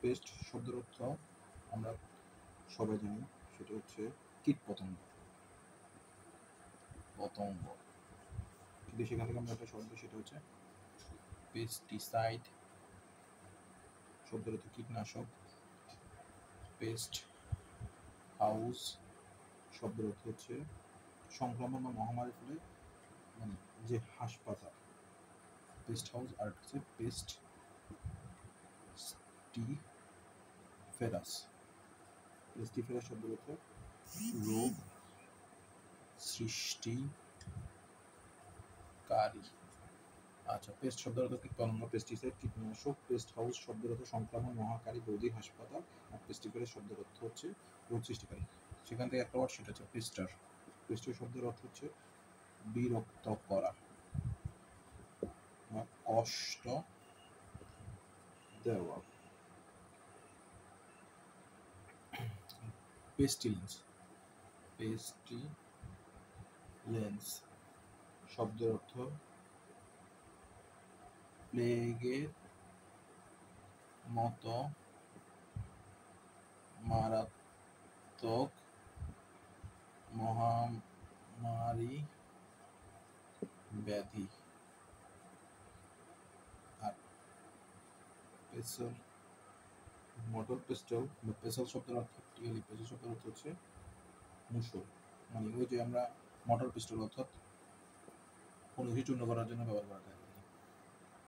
Paste শব্দের অর্থ আমরা সবাই জানি, সেটা হচ্ছে কীট পতঙ্গ। কিন্তু সেখান থেকে আমরা একটা শব্দ, সেটা হচ্ছে পেস্টিসাইড শব্দের অর্থ কীটনাশক। পেস্ট হাউস শব্দের অর্থ হচ্ছে সংক্রমণ বা মহামারীর ফলে মানে যে হাসপাতাল, পেস্ট হাউস। আর হচ্ছে পেস্ট পেস্টিফেরাস শব্দের অর্থ রোগ সৃষ্টিকারী। আচ্ছা, পেস্ট শব্দের অর্থ কীটপতঙ্গ, পেস্টিসাইড কীটনাশক, পেস্ট হাউস শব্দের অর্থ সংক্রমণ মহাকারী বৌদ্ধি হাসপাতাল, আর পেস্টিফেরাস শব্দের অর্থ হচ্ছে রোগ সৃষ্টিকারী। সেখান থেকে একটা ওয়ার্ড, সেটা হচ্ছে পেস্টার। পেস্টার শব্দের অর্থ হচ্ছে বিরক্ত করা বা কষ্ট দেওয়া। পেস্টিলেন্স শব্দের অর্থ প্লেগের মতো মারাত্মক মহামারী ব্যাধি। আর মোটর পেস্টল বা পেসল শব্দের অর্থ পেসল শব্দের অর্থ হচ্ছে মুসল। মানে ওই যে আমরা মোটর পিস্টল অর্থাৎ কোনো কিছু চূর্ণ করার জন্য ব্যবহার করা যায়।